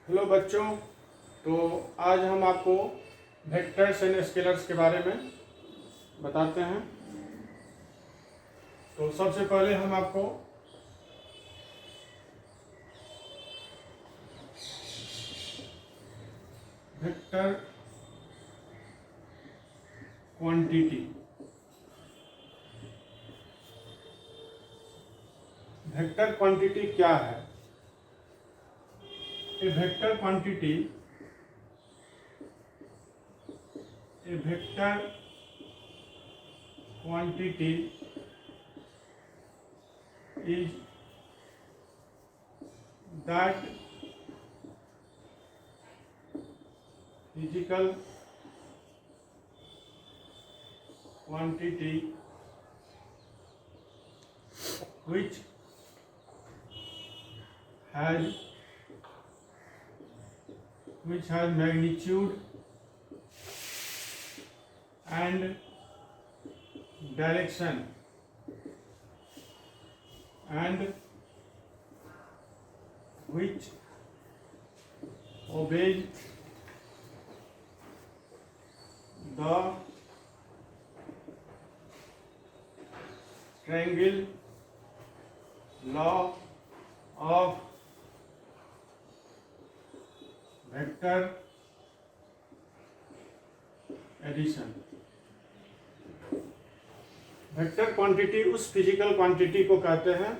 Hello बच्चों, तो आज हम आपको वेक्टर्स एंड स्केलर्स के बारे में बताते हैं। तो सबसे पहले हम आपको वेक्टर क्वांटिटी क्या है? A vector quantity is that physical quantity which has magnitude and direction and which obeys the triangle law of vector addition. Vector quantity उस फिजिकल क्वांटिटी को कहते हैं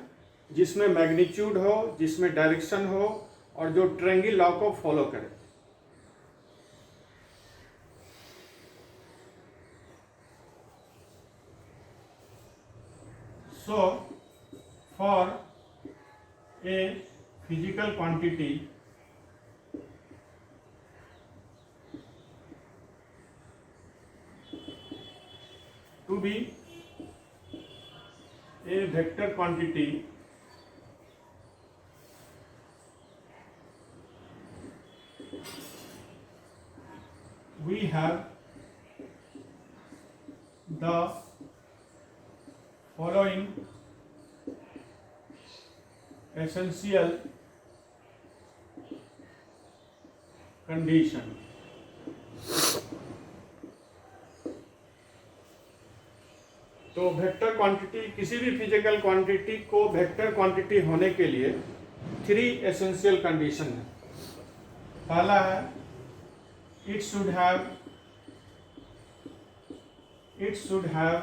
जिसमें मैग्नीट्यूड हो, जिसमें डायरेक्शन हो और जो ट्रायंगल लॉ को फॉलो करे। So for a physical quantity to be a vector quantity, we have the following essential condition. तो वेक्टर क्वांटिटी, किसी भी फिजिकल क्वांटिटी को वेक्टर क्वांटिटी होने के लिए 3 एसेंशियल कंडीशन है। पहला है it should have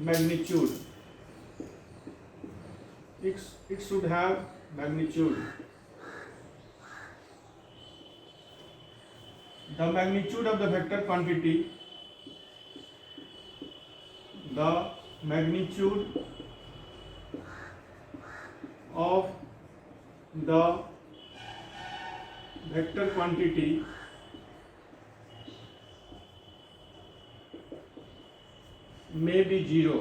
magnitude. It should have magnitude. The magnitude of the vector quantity, the magnitude of the vector quantity may be zero,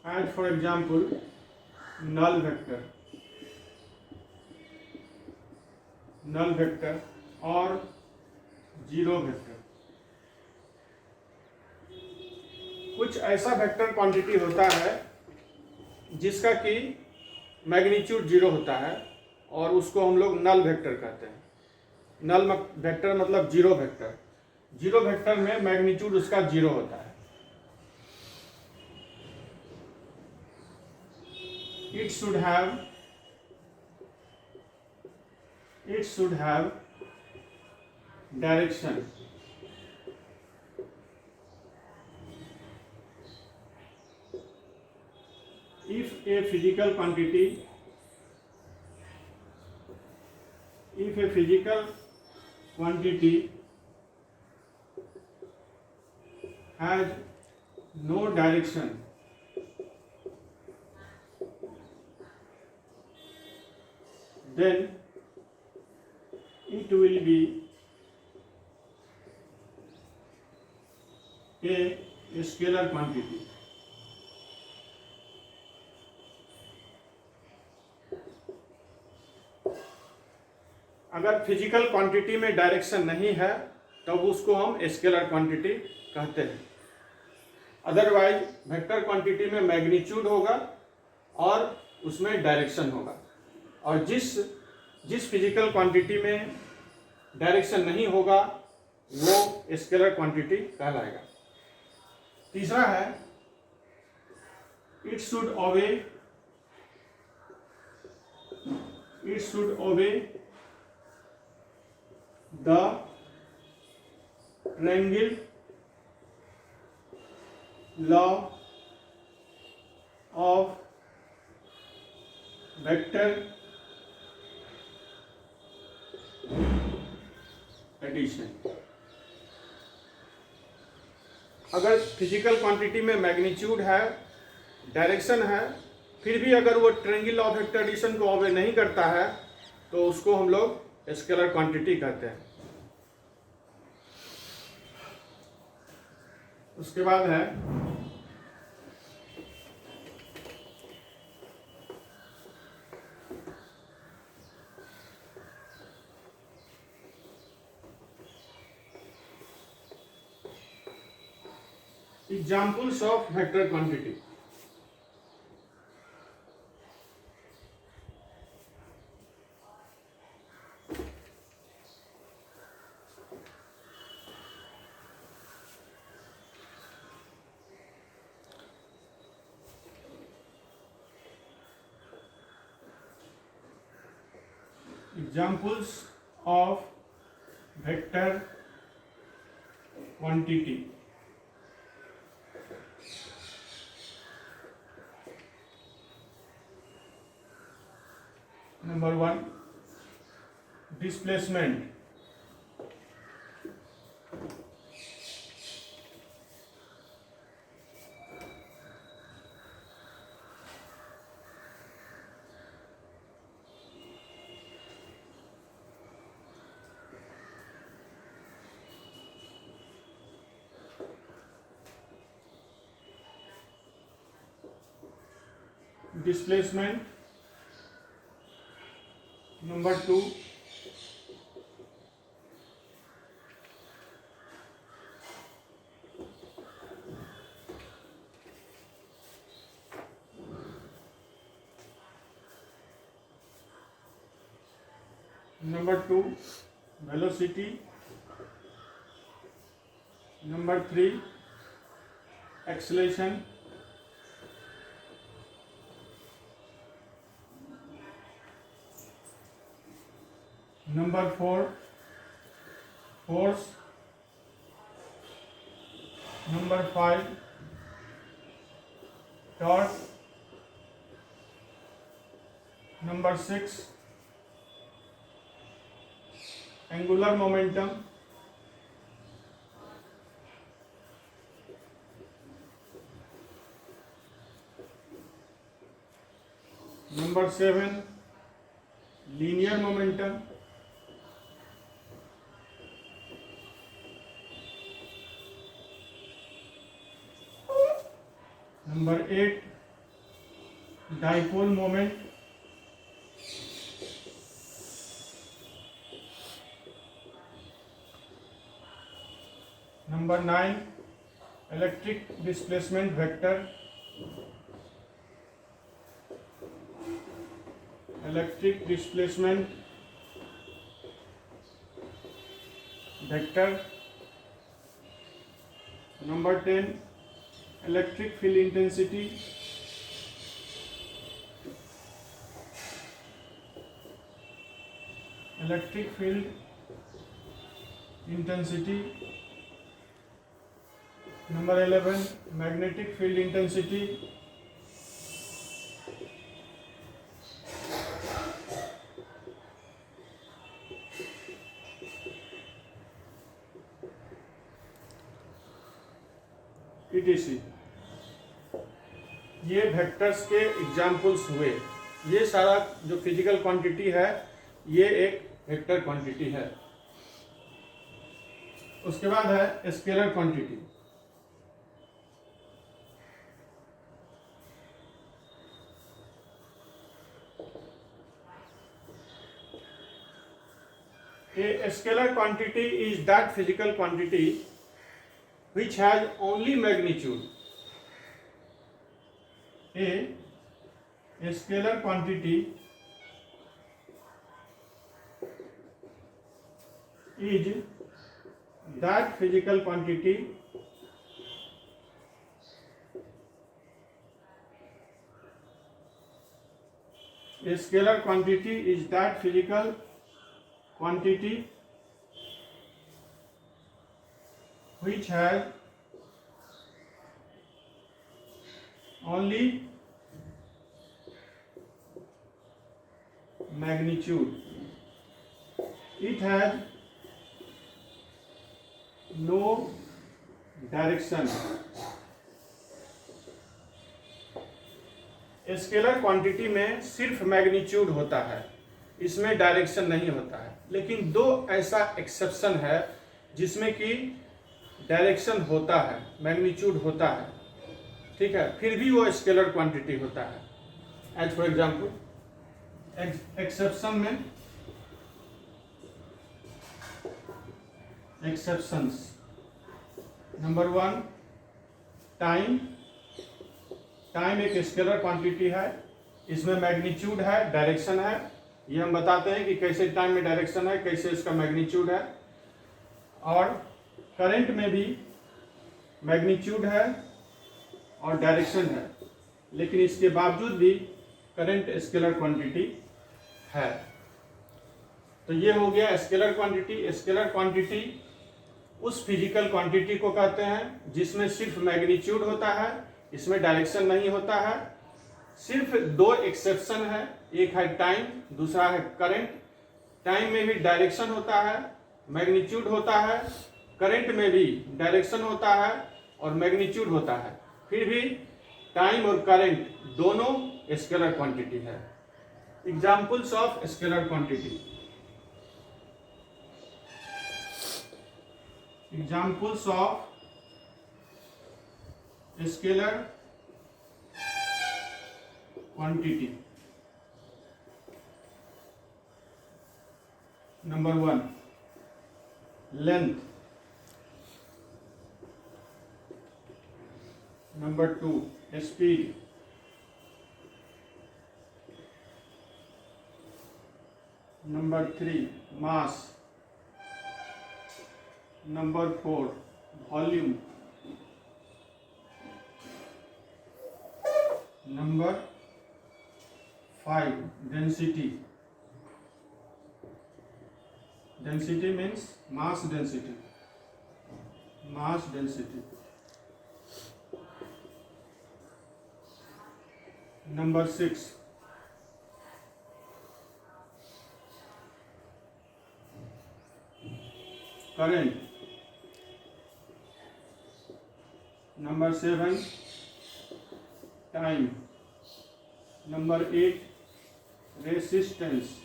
as for example null vector or zero vector. कुछ ऐसा vector quantity होता है जिसका कि magnitude 0 होता है और उसको हम लोग नल वेक्टर कहते हैं। नल वेक्टर मतलब जीरो वेक्टर। जीरो वेक्टर में मैग्नीट्यूड उसका 0 होता है। It should have direction। If a physical quantity has no direction, then it will be a scalar quantity। अगर फिजिकल क्वांटिटी में डायरेक्शन नहीं है तब उसको हम स्केलर क्वांटिटी कहते हैं। अदरवाइज वेक्टर क्वांटिटी में मैग्नीट्यूड होगा और उसमें डायरेक्शन होगा। और जिस फिजिकल क्वांटिटी में डायरेक्शन नहीं होगा वो स्केलर क्वांटिटी कहलाएगा। तीसरा है it should obey the triangle law of vector addition. अगर फिजिकल क्वांटिटी में मैग्नीट्यूड है, डायरेक्शन है, फिर भी अगर वो triangle law of vector addition को ओबे नहीं करता है तो उसको हम लोग स्केलर क्वांटिटी कहते हैं। उसके बाद है examples of vector quantity. Examples of vector quantity. Number 1, displacement. Displacement. Number 2, velocity. Number 3, acceleration. Number 4, force. Number 5, torque. Number 6, angular momentum. Number 7, linear momentum. Number 8, dipole moment. Number 9, electric displacement vector. Electric displacement vector. Number 10, electric field intensity. Electric field intensity. Number 11, magnetic field intensity. etc. ये vectors के examples हुए। ये सारा जो physical quantity है ये एक vector quantity है। उसके बाद है scalar quantity. A scalar quantity is that physical quantity which has only magnitude. A scalar quantity is that physical quantity A scalar quantity is that physical quantity which has only magnitude. It has no direction. Scalar quantity में सिर्फ magnitude होता है, इसमें direction नहीं होता है। लेकिन दो ऐसा एक्सेप्शन है जिसमें कि डायरेक्शन होता है, मैग्नीट्यूड होता है, ठीक है, फिर भी वो स्केलर क्वांटिटी होता है। एज फॉर एग्जांपल एक्सेप्शन में एक्सेप्शंस नंबर 1 टाइम। टाइम एक स्केलर क्वांटिटी है, इसमें मैग्नीट्यूड है, डायरेक्शन है। ये हम बताते हैं कि कैसे टाइम में डायरेक्शन है, कैसे इसका मैग्नीट्यूड है। और करंट में भी मैग्नीट्यूड है और डायरेक्शन है, लेकिन इसके बावजूद भी करंट स्केलर क्वांटिटी है। तो ये हो गया स्केलर क्वांटिटी। स्केलर क्वांटिटी उस फिजिकल क्वांटिटी को कहते हैं जिसमें सिर्फ मैग्नीट्यूड होता है, इसमें डायरेक्शन नहीं होता है। सिर्फ दो एक्सेप्शन है, एक है टाइम, दूसरा है करंट। टाइम में भी डायरेक्शन होता है, मैग्नीट्यूड होता है, करंट में भी डायरेक्शन होता है और मैग्नीट्यूड होता है, फिर भी टाइम और करंट दोनों स्केलर क्वांटिटी है। Examples of scalar quantity. Examples of scalar quantity. Number 1 length. Number 2 speed. Number 3 mass. Number 4 volume. Number 5 density. Density means mass density, mass density. Number 6 current. Number 7 time. Number 8 resistance.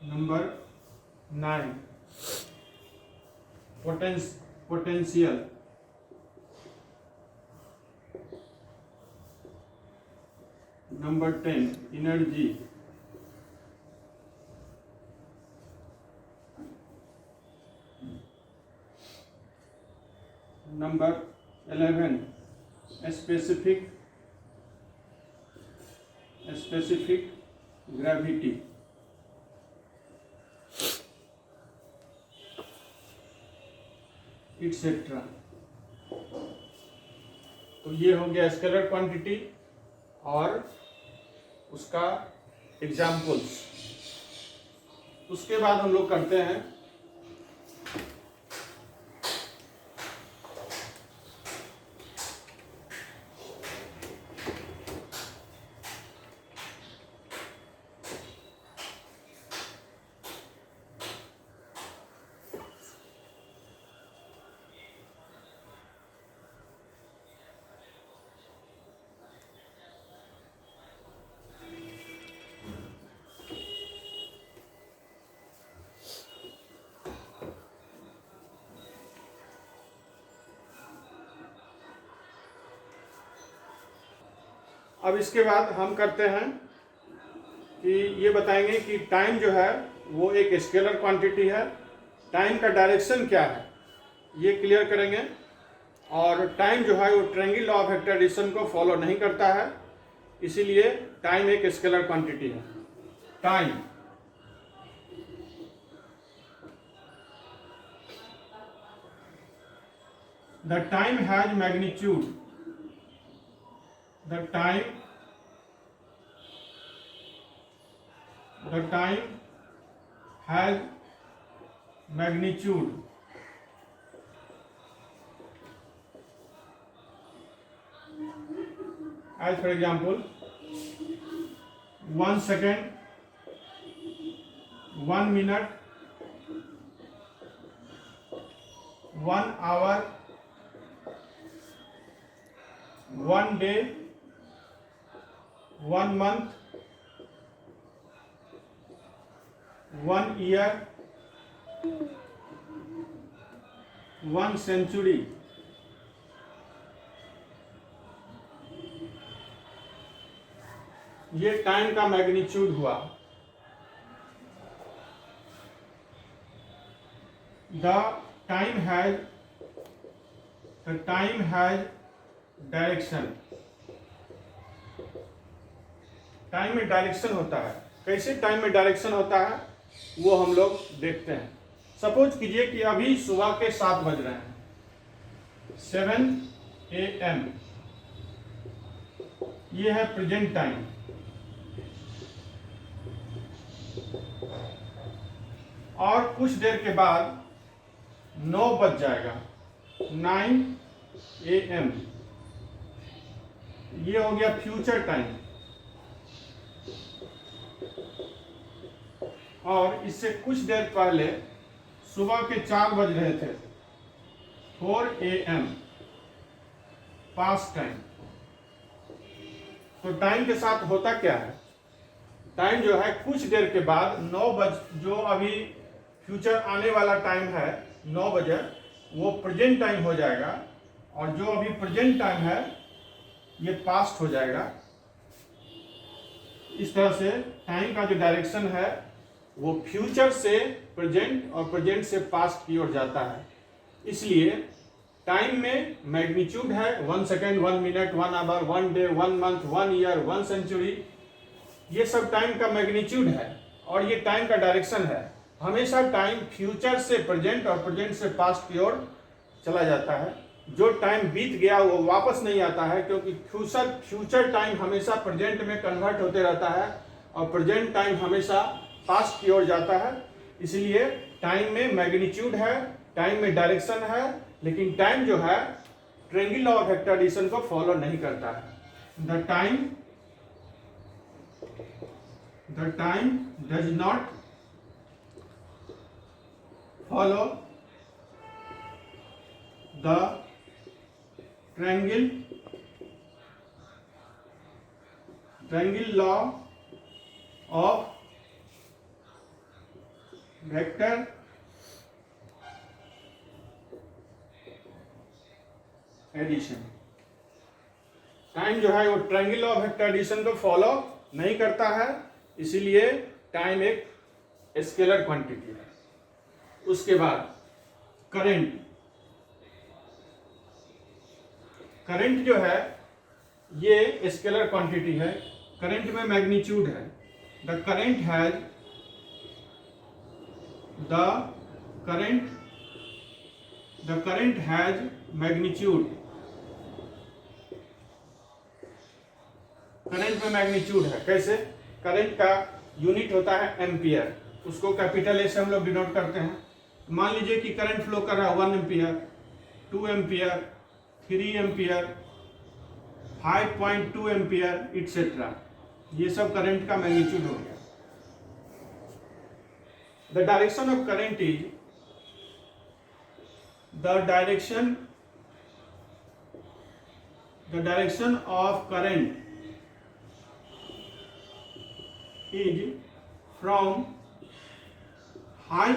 Number 9 potential. Number 10 energy. Number 11 specific gravity. Et cetera. तो ये हो गया scalar quantity और उसका examples. उसके बाद हम लोग करते हैं अब इसके बाद हम करते हैं कि ये बताएंगे कि टाइम जो है वो एक स्केलर क्वांटिटी है। टाइम का डायरेक्शन क्या है, ये क्लियर करेंगे। और टाइम जो है वो triangle law of vector addition को फॉलो नहीं करता है, इसीलिए टाइम एक स्केलर क्वांटिटी है। Time the time has magnitude, the time has magnitude as for example 1 second, 1 minute, 1 hour, 1 day, 1 month, 1 year, 1 century। ये टाइम का मैग्नीट्यूड हुआ। The time has direction, time में डायरेक्शन होता है। कैसे टाइम में डायरेक्शन होता है वो हम लोग देखते हैं। सपोज कीजिए कि अभी सुबह के 7 बज रहे हैं, 7 AM, ये है प्रेजेंट टाइम। और कुछ देर के बाद 9 बज जाएगा, 9 AM, ये हो गया फ्यूचर टाइम। और इससे कुछ देर पहले सुबह के 4 बज रहे थे, 4 AM, पास्ट टाइम। तो टाइम के साथ होता क्या है, टाइम जो है कुछ देर के बाद 9 बज, जो अभी फ्यूचर आने वाला टाइम है 9 बजे, वो प्रेजेंट टाइम हो जाएगा। और जो अभी प्रेजेंट टाइम है ये पास्ट हो जाएगा। इस तरह से टाइम का जो डायरेक्शन है वो फ्यूचर से प्रेजेंट और प्रेजेंट से पास्ट की ओर जाता है। इसलिए टाइम में मैग्नीट्यूड है 1 second, 1 minute, 1 hour, 1 day, 1 month, 1 year, 1 century. ये सब टाइम का मैग्नीट्यूड है और ये टाइम का डायरेक्शन है। हमेशा टाइम फ्यूचर से प्रेजेंट और प्रेजेंट से पास्ट की ओर चला जाता है। जो टाइम बीत गया वो वापस नहीं आता है, क्योंकि फ्यूचर टाइम हमेशा प्रेजेंट में कन्वर्ट होते रहता है और प्रेजेंट टाइम हमेशा पास्ट की ओर जाता है। इसलिए टाइम में मैग्नीट्यूड है, टाइम में डायरेक्शन है, लेकिन टाइम जो है triangle law of vector addition को फॉलो नहीं करता है। The time does not follow the triangle law of vector addition. Time जो है वो triangle law of vector addition को फॉलो नहीं करता है, इसीलिए टाइम एक स्केलर क्वांटिटी है। उसके बाद करंट जो है ये स्केलर क्वांटिटी है। करंट में मैग्नीट्यूड है। The current has magnitude. Current में मैग्नीट्यूड है। कैसे? करंट का यूनिट होता है एम्पियर, उसको कैपिटल ए से हम लोग डिनोट करते हैं। मान लीजिए कि करंट फ्लो कर रहा है 1 ampere, 2 ampere, 3 ampere, 5.2 ampere et cetera. ये सब करंट का मैग्नीट्यूड हो गया। The direction of current is the direction of current is from high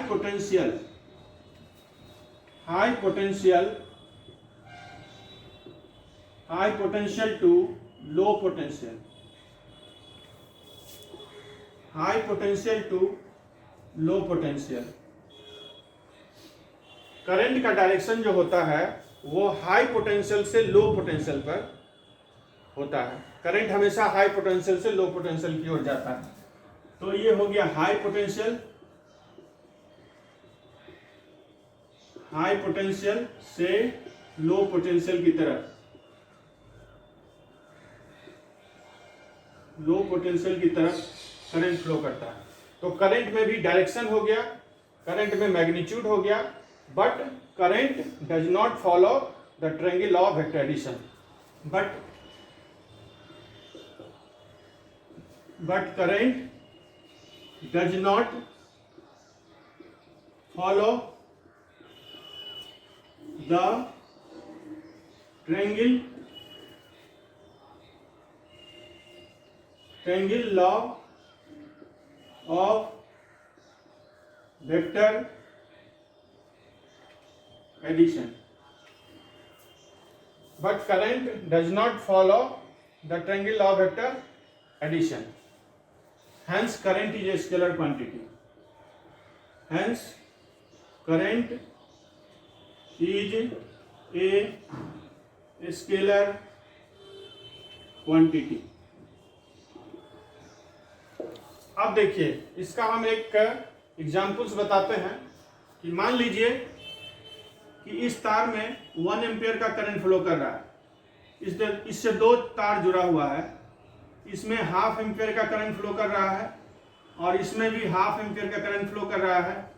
potential to low potential, high potential to low potential। Current का direction जो होता है वो हाई पोटेंशियल से लो पोटेंशियल पर होता है। करंट हमेशा हाई पोटेंशियल से लो पोटेंशियल की ओर जाता है। तो ये हो गया हाई पोटेंशियल से लो पोटेंशियल की तरफ, लो पोटेंशियल की तरफ करंट फ्लो करता है। तो करंट में भी डायरेक्शन हो गया, करंट में मैग्नीट्यूड हो गया, but current does not follow the triangle law of vector addition. But current does not follow the triangle law of vector addition, but current does not follow the triangle law of vector addition. Hence current is a scalar quantity. Hence current is a scalar quantity. अब देखिए, इसका हम एक examples बताते हैं कि मान लीजिए कि इस तार में 1 एम्पियर का करंट फ्लो कर रहा है, इससे 2 तार जुड़ा हुआ है, इसमें हाफ एम्पियर का करंट फ्लो कर रहा है और इसमें भी हाफ एम्पियर का करंट फ्लो कर रहा है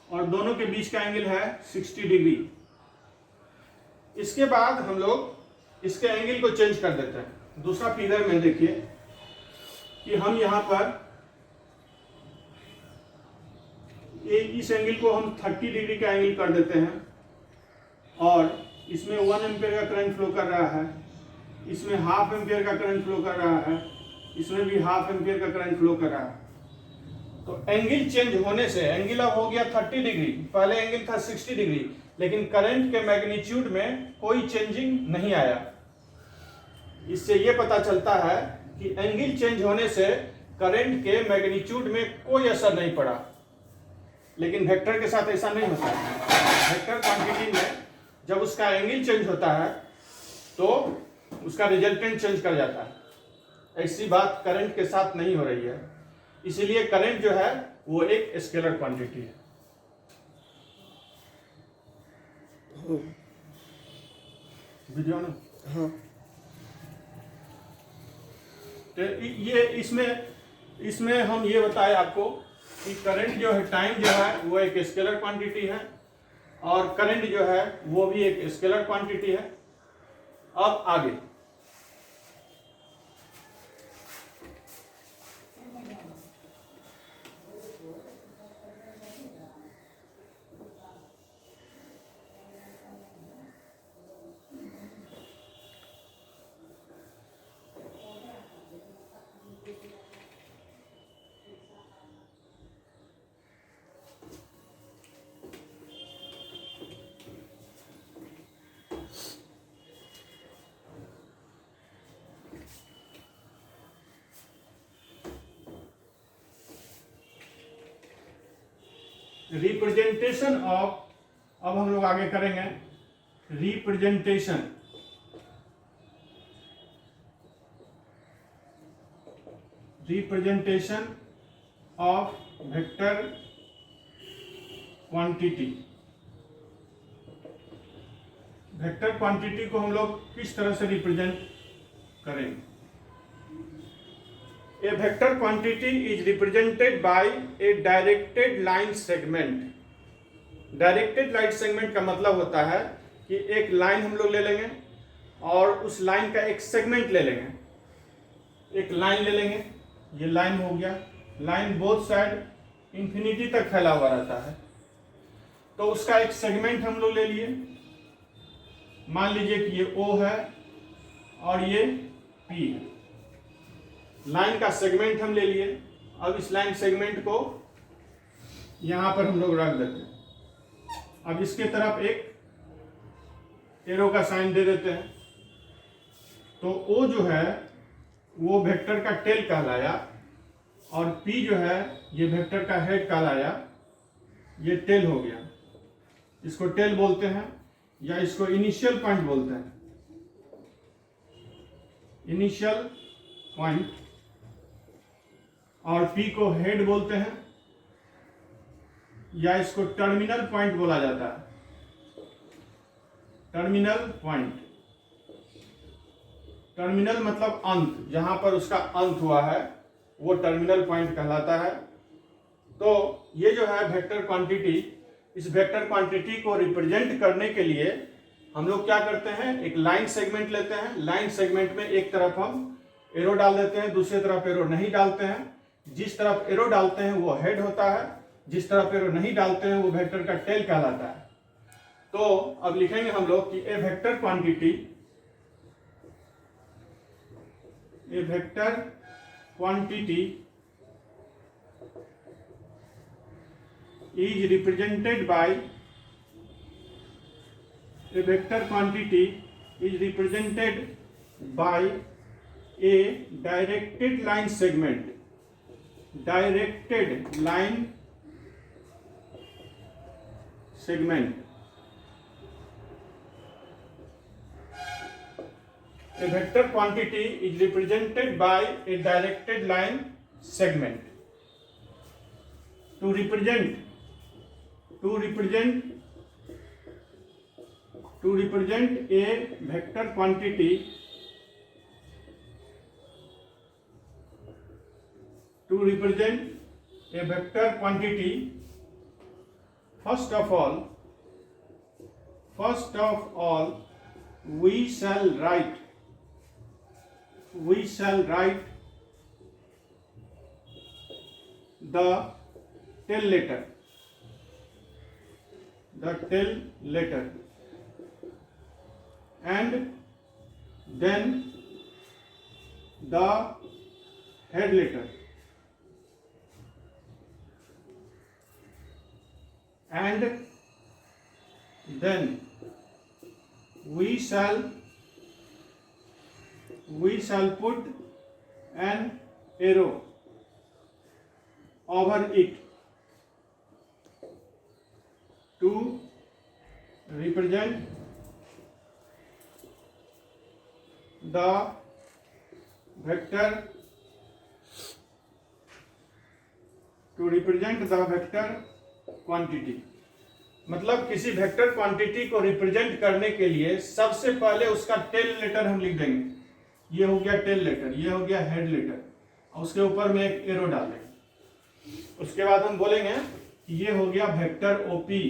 और दोनों के बीच का एंगल है 60 डिग्री। इसके बाद हम लोग इसके एंगल को चेंज कर देते हैं। दूसरा फिगर में देखिए कि हम यहाँ पर इस एंगल को हम 30 डिग्री का एंगल कर देते हैं और इसमें 1 एम्पियर का करंट फ्लो कर रहा है, इसमें हाफ एम्पियर का करंट फ्लो कर रहा है, इसमें भी हाफ एम्पियर का करंट फ्लो कर रहा है। तो एंगल चेंज होने से एंगल अब हो गया 30 डिग्री, पहले एंगल था 60 डिग्री, लेकिन करंट के मैग्नीट्यूड में कोई चेंजिंग नहीं आया। इससे यह पता चलता है कि एंगल चेंज होने से करंट के मैग्नीट्यूड में कोई असर नहीं पड़ा। लेकिन वेक्टर के साथ ऐसा नहीं होता है। वेक्टर क्वांटिटी में जब उसका एंगल चेंज होता है तो उसका रिजल्टेंट चेंज कर जाता है। ऐसी बात करंट के साथ नहीं हो रही है, इसीलिए करंट जो है वो एक स्केलर क्वांटिटी है। वीडियो ना, हाँ। तो ये इसमें हम ये बताए आपको कि करंट जो है, टाइम जो है वो एक स्केलर क्वांटिटी है और करंट जो है वो भी एक स्केलर क्वांटिटी है। अब आगे रिप्रेजेंटेशन ऑफ, अब हम लोग आगे करेंगे representation of vector quantity. Vector quantity को हम लोग किस तरह से रिप्रेजेंट करेंगे? A vector quantity is represented by a directed line segment. Directed line segment का मतलब होता है कि एक लाइन हम लोग ले लेंगे और उस लाइन का एक सेगमेंट ले लेंगे। एक लाइन ले लेंगे, ये लाइन हो गया, लाइन बोथ साइड इंफिनिटी तक फैला हुआ रहता है, तो उसका एक सेगमेंट हम लोग ले लिए। मान लीजिए कि ये O है और ये P है। लाइन का सेगमेंट हम ले लिए। अब इस लाइन सेगमेंट को यहां पर हम लोग रख देते हैं। अब इसके तरफ एक एरो का साइन दे देते हैं। तो O जो है वो वेक्टर का टेल कहलाया और P जो है ये वेक्टर का हेड कहलाया, ये टेल हो गया। इसको टेल बोलते हैं या इसको इनिशियल पॉइंट बोलते हैं, इनिशियल पॉइंट, और पी को हेड बोलते हैं या इसको टर्मिनल पॉइंट बोला जाता है, टर्मिनल पॉइंट। टर्मिनल मतलब अंत, जहां पर उसका अंत हुआ है वो टर्मिनल पॉइंट कहलाता है। तो ये जो है वेक्टर क्वांटिटी, इस वेक्टर क्वांटिटी को रिप्रेजेंट करने के लिए हम लोग क्या करते हैं, एक लाइन सेगमेंट लेते हैं। लाइन सेगमेंट में एक तरफ हम एरो डाल देते हैं, दूसरी तरफ एरो नहीं डालते हैं। जिस तरफ एरो डालते हैं वो हेड होता है, जिस तरफ एरो नहीं डालते हैं वो वेक्टर का टेल कहलाता है। तो अब लिखेंगे हम लोग कि a vector quantity, a vector quantity is represented by, a vector quantity is represented by a directed line segment, directed line segment। A vector quantity is represented by a directed line segment। To represent a vector quantity, first of all we shall write the tail letter, and then the head letter, and then we shall put an arrow over it to represent the vector quantity. मतलब किसी vector quantity को represent करने के लिए सबसे पहले उसका tell letter हम लिख देंगे। ये हो गया टेल लेटर, ये हो गया हेड लेटर, और उसके ऊपर में एक एरो डाल देंगे। उसके बाद हम बोलेंगे कि ये हो गया वेक्टर ओपी,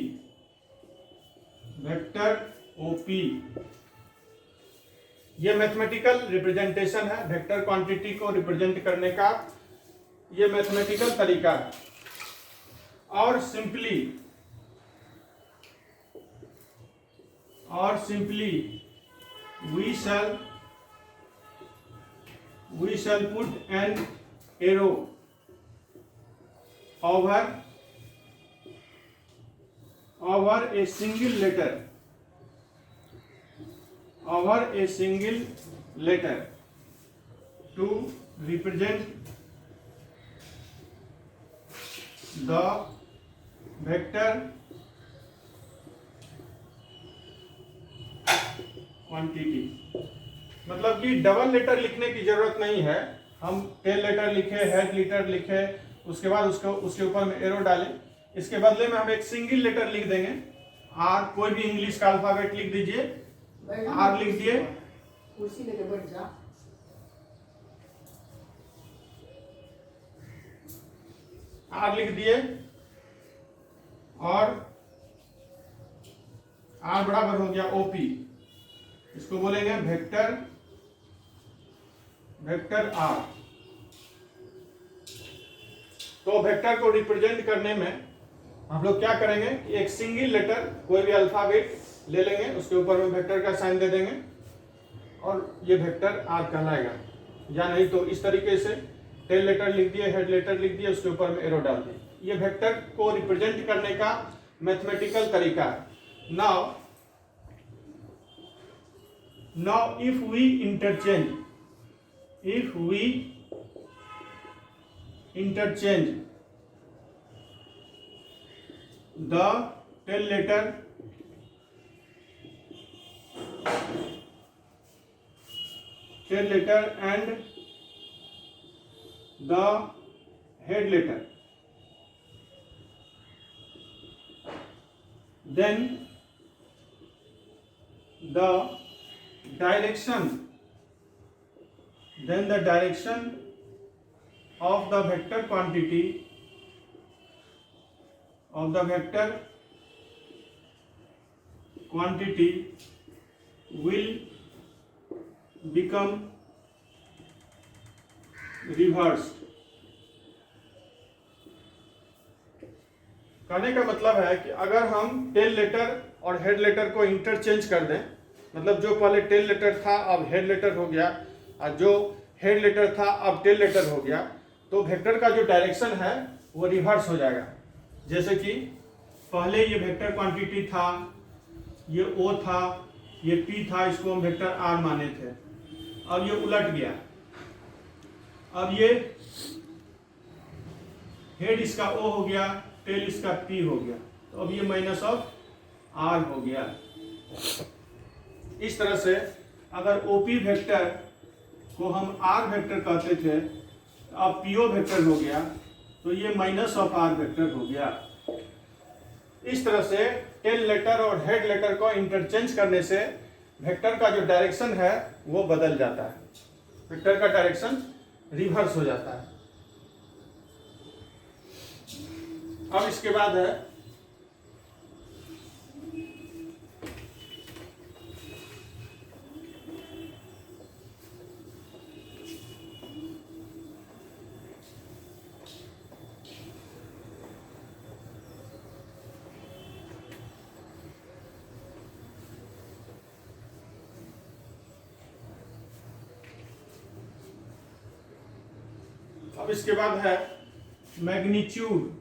ये मैथमेटिकल रिप्रेजेंटेशन है वेक्टर क्वांटिटी को रिप्रेजेंट करने का, ये मैथमेटिकल तरीका है। और simply we shall put an arrow over a single letter to represent the vector quantity. मतलब कि डबल लेटर लिखने की जरूरत नहीं है, हम टेल लेटर लिखे, हेड लेटर लिखे, उसके बाद उसके ऊपर में एरो डालें। इसके बदले में हम एक सिंगल लेटर लिख देंगे, आर, कोई भी इंग्लिश का अल्फाबेट लिख दीजिए, आर लिख दिए, कुर्सी लेके बैठ जा, आर लिख दिए, और आर बराबर हो गया ओपी। इसको बोलेंगे वेक्टर आर। तो वेक्टर को रिप्रेजेंट करने में हम लोग क्या करेंगे कि एक सिंगल लेटर, कोई भी अल्फाबेट ले लेंगे, उसके ऊपर में वेक्टर का साइन दे देंगे और ये वेक्टर आर कहलाएगा। या नहीं तो इस तरीके से टेल लेटर लिख दिए, हेड लेटर लिख दिए, उसके ऊपर में एरो डाल दिए। ये वेक्टर को रिप्रेजेंट करने का मैथमेटिकल तरीका है। Now if we interchange the tail letter tail letter and the head letter. Then the direction of the vector quantity will become reversed. कहने का मतलब है कि अगर हम टेल लेटर और हेड लेटर को इंटरचेंज कर दें, मतलब जो पहले टेल लेटर था अब हेड लेटर हो गया और जो हेड लेटर था अब टेल लेटर हो गया, तो वेक्टर का जो डायरेक्शन है वो रिवर्स हो जाएगा। जैसे कि पहले ये वेक्टर क्वांटिटी था, ये O था, ये P था, इसको हम वेक्टर R माने थे, अब ये उलट गया। अब ये हेड इसका O हो गया, टेल इसका P हो गया, तो अब ये माइनस ऑफ R हो गया। इस तरह से अगर OP वेक्टर को हम R वेक्टर कहते थे, अब PO वेक्टर हो गया, तो ये माइनस ऑफ R वेक्टर हो गया। इस तरह से टेल लेटर और हेड लेटर को इंटरचेंज करने से वेक्टर का जो डायरेक्शन है वो बदल जाता है, वेक्टर का डायरेक्शन रिवर्स हो जाता है। अब इसके बाद है मैग्नीट्यूड।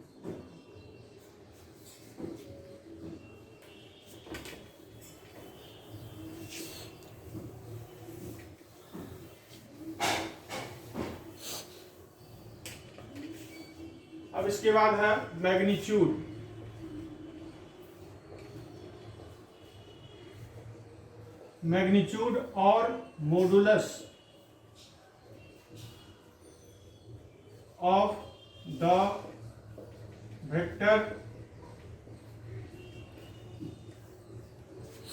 अब इसके बाद है मैग्नीट्यूड। मैग्नीट्यूड और modulus of the vector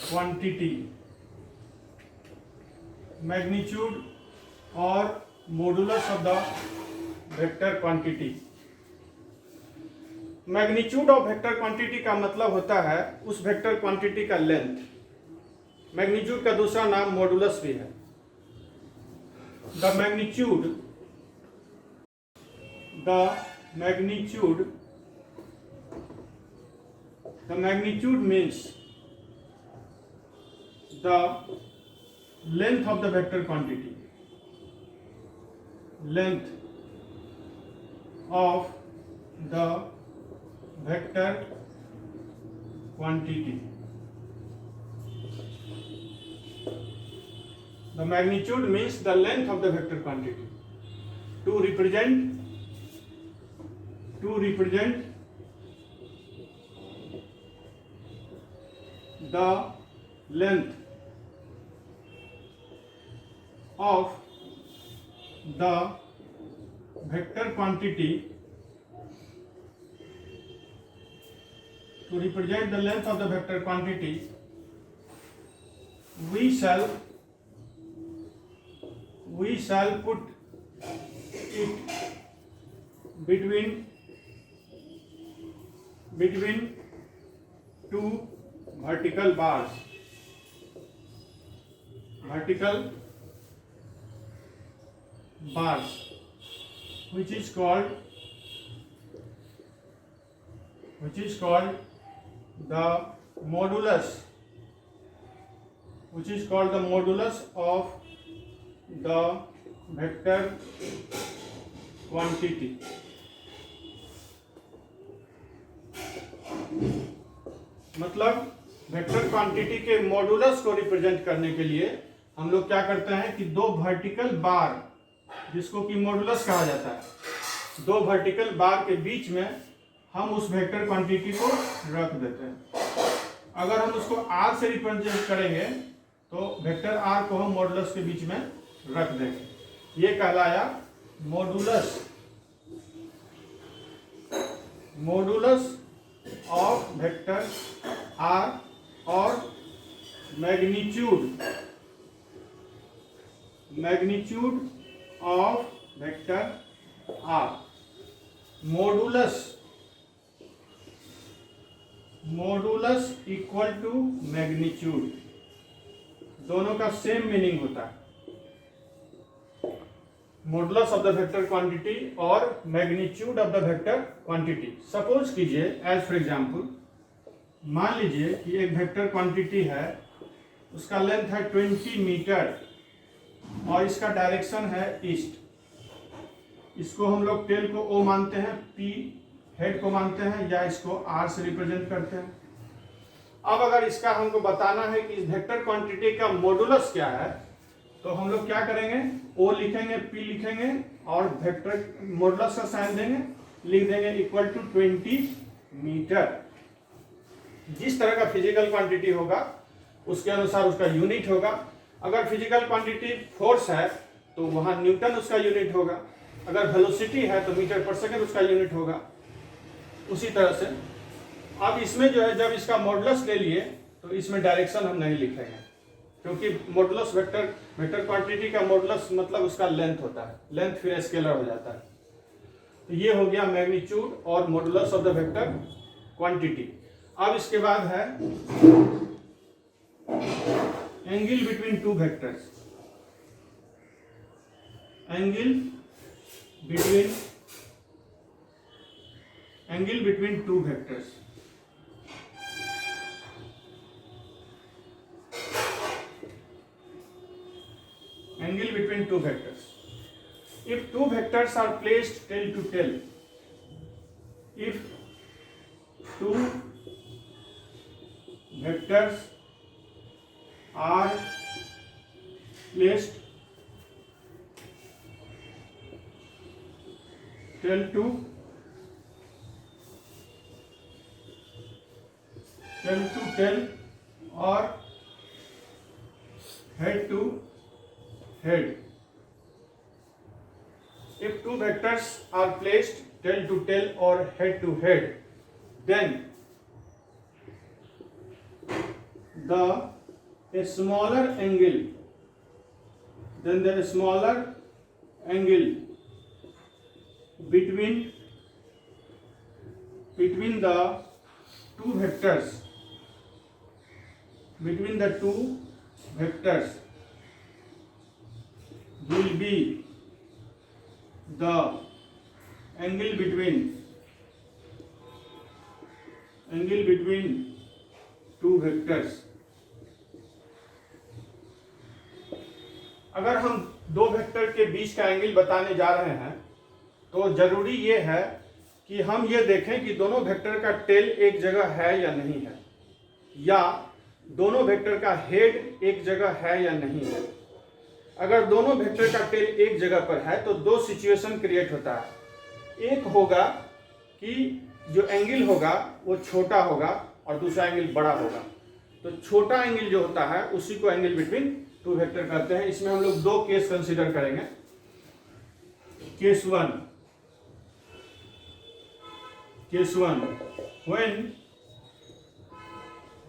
quantity। magnitude और modulus of the vector quantity। Magnitude of vector quantity का मतलब होता है उस वेक्टर क्वांटिटी का लेंथ। मैग्नीट्यूड का दूसरा नाम मॉडुलस भी है। The magnitude means the length of the vector quantity, length of the vector quantity। The magnitude means the length of the vector quantity to represent the length of the vector quantity, to represent the length of the vector quantity we shall put it between two vertical bars, which is called the modulus of the vector quantity। मतलब vector quantity के modulus को represent करने के लिए हम लोग क्या करते हैं कि दो वर्टिकल बार, जिसको कि मॉडुलस कहा जाता है, दो वर्टिकल बार के बीच में हम उस वेक्टर क्वांटिटी को रख देते हैं। अगर हम उसको r से रिप्रेजेंट करेंगे तो वेक्टर r को हम मॉडुलस के बीच में रख देंगे। ये कहलाया मॉडुलस ऑफ वेक्टर आर और magnitude of vector R. Modulus equal to magnitude, दोनों का सेम मीनिंग होता है। Modulus of the vector quantity और magnitude of the vector quantity. Suppose कीजिए, एज फॉर एग्जांपल, मान लीजिए कि एक वेक्टर क्वांटिटी है, उसका लेंथ है 20 मीटर और इसका डायरेक्शन है ईस्ट। इसको हम लोग टेल को ओ मानते हैं, पी हेड को मानते हैं, या इसको आर से रिप्रेजेंट करते हैं। अब अगर इसका हमको बताना है कि इस वेक्टर क्वांटिटी का मॉडुलस क्या है, तो हम लोग क्या करेंगे, ओ लिखेंगे, पी लिखेंगे और वेक्टर मॉडुलस का साइन देंगे, लिख देंगे इक्वल टू 20 मीटर। जिस तरह का फिजिकल क्वांटिटी होगा उसके अनुसार उसका यूनिट होगा। अगर फिजिकल क्वांटिटी फोर्स है तो वहां न्यूटन उसका यूनिट होगा, अगर वेलोसिटी है तो मीटर पर सेकंड उसका यूनिट होगा। उसी तरह से अब इसमें जो है, जब इसका मॉडुलस ले लिए तो इसमें डायरेक्शन हम नहीं लिखेंगे, क्योंकि मॉडुलस वेक्टर क्वांटिटी का मॉडुलस मतलब उसका लेंथ होता है, लेंथ फिर स्केलर हो जाता है। तो ये हो गया मैग्नीट्यूड और modulus of the vector quantity. अब इसके बाद है angle between two vectors. Angle between two vectors. Angle between two vectors. If two vectors are placed tail to tail, if two vectors are placed tail to tail or head to head. If two vectors are placed tail to tail or head to head, then the smaller angle between the two vectors will be the angle between two vectors। अगर हम दो vector के बीच का angle बताने जा रहे हैं तो जरूरी ये है कि हम ये देखें कि दोनों वेक्टर का टेल एक जगह है या नहीं है, या दोनों वेक्टर का हेड एक जगह है या नहीं है। अगर दोनों वेक्टर का टेल एक जगह पर है तो दो सिचुएशन क्रिएट होता है। एक होगा कि जो एंगल होगा वो छोटा होगा और दूसरा एंगल बड़ा होगा। तो छोटा एंगल जो होता है उसी को एंगल बिटवीन टू वेक्टर कहते हैं। इसमें हम लोग दो केस कंसीडर करेंगे। Case one,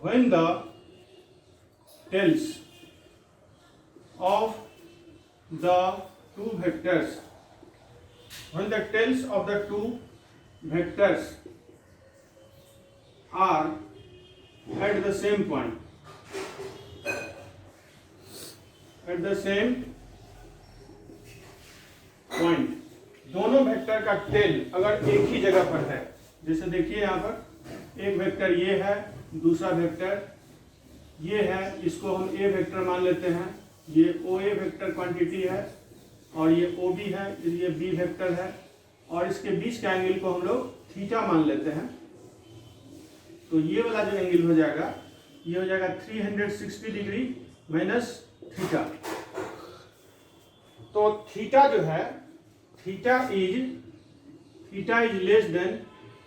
when the tails of the two vectors are at the same point, दोनों वेक्टर का टेल अगर एक ही जगह पर है, जैसे देखिए यहाँ पर एक वेक्टर ये है, दूसरा वेक्टर ये है, इसको हम ए वेक्टर मान लेते हैं, ये ओ ए वेक्टर क्वांटिटी है और ये ओ बी है, ये बी वेक्टर है, और इसके बीच का एंगल को हम लोग थीटा मान लेते हैं। तो ये वाला जो एंगल हो जाएगा ये हो जाएगा 360 डिग्री माइनस थीटा। तो थीटा जो है, theta is less than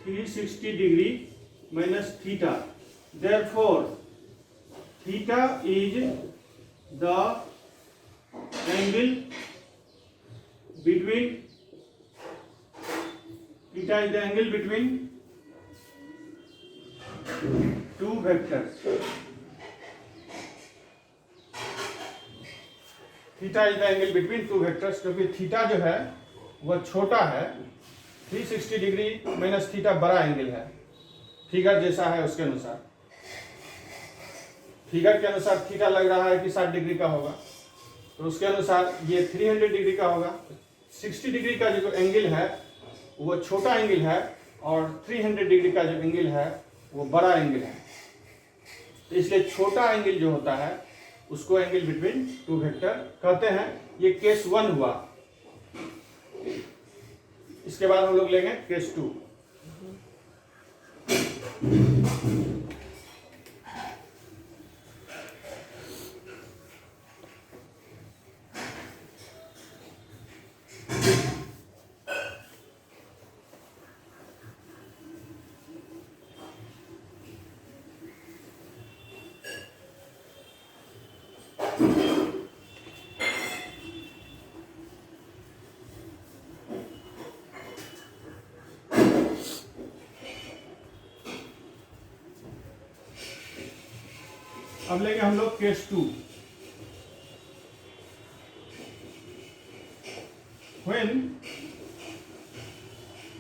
360 degree minus theta. Therefore theta is the angle between theta is the angle between two vectors. Theta is the angle between two vectors, क्योंकि theta जो है वह छोटा है, 360 degree minus theta बड़ा angle है। Figure जैसा है उसके अनुसार, फिगर के अनुसार थीटा लग रहा है कि 60 डिग्री का होगा, तो उसके अनुसार ये 300 डिग्री का होगा। 60 डिग्री का जो एंगल है वो छोटा एंगल है, और 300 डिग्री का जो एंगल है वो बड़ा एंगल है। तो इसलिए छोटा एंगल जो होता है उसको एंगल बिटवीन टू वेक्टर कहते हैं। ये केस 1 हुआ। इसके बाद हम लोग लेंगे केस 2। अब लेंगे हम लोग case 2।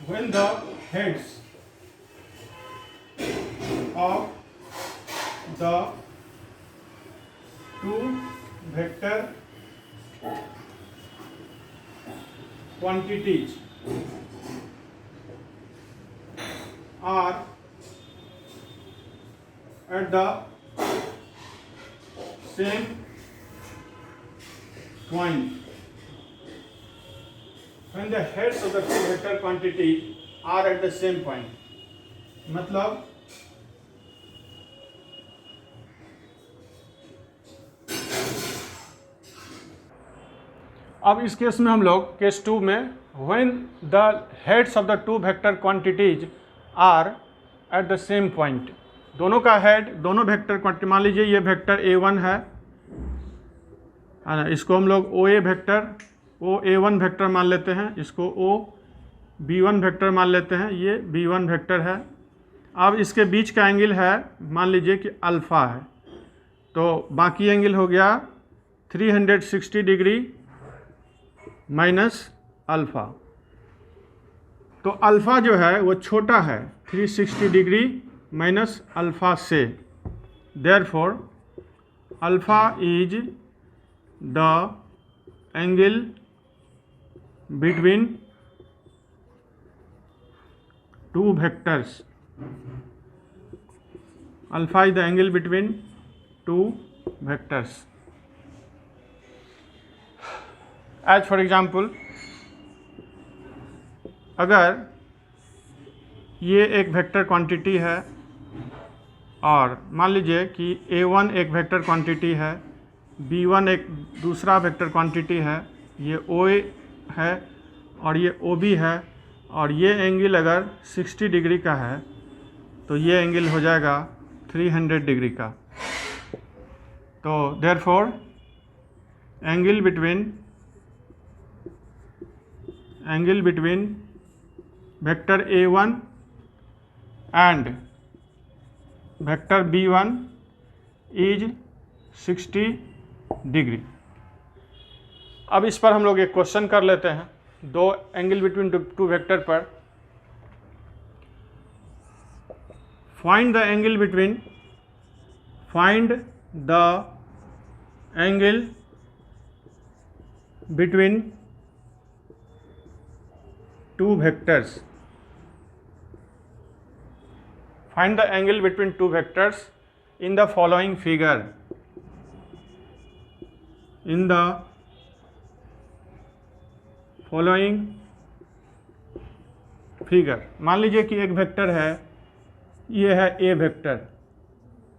when the heads of the two vector quantities are at the same point, when the heads of the two vector quantity are at the same point, मतलब अब इस केस में हम लोग केस 2 में when the heads of the two vector quantities are at the same point, दोनों का head दोनों वेक्टर क्वांटिटी, मान लीजिए ये वेक्टर a1 है ना, इसको हम लोग OA वेक्टर OA1 वेक्टर मान लेते हैं, इसको OB1 वेक्टर मान लेते हैं, ये B1 वेक्टर है। अब इसके बीच का एंगल है मान लीजिए कि अल्फ़ा है, तो बाकी एंगल हो गया 360 डिग्री माइनस अल्फ़ा। तो अल्फ़ा जो है वो छोटा है 360 डिग्री माइनस अल्फ़ा से, therefore alpha is the angle between two vectors. Alpha is the angle between two vectors. As for example, अगर ये एक वेक्टर क्वांटिटी है और मान लीजिए कि A1 एक वेक्टर क्वांटिटी है, B1 एक दूसरा वेक्टर क्वांटिटी है, ये OA है और ये OB है, और ये एंगल अगर 60 डिग्री का है तो ये एंगल हो जाएगा 300 डिग्री का। तो therefore angle between vector A1 and vector B1 is 60 degree. अब इस पर हम लोग एक क्वेश्चन कर लेते हैं, दो एंगल बिटवीन टू वेक्टर पर। Find the angle between two vectors. Find the angle between two vectors in the following figure. In the following figure, मान लीजिए कि एक वेक्टर है, ये है A वेक्टर,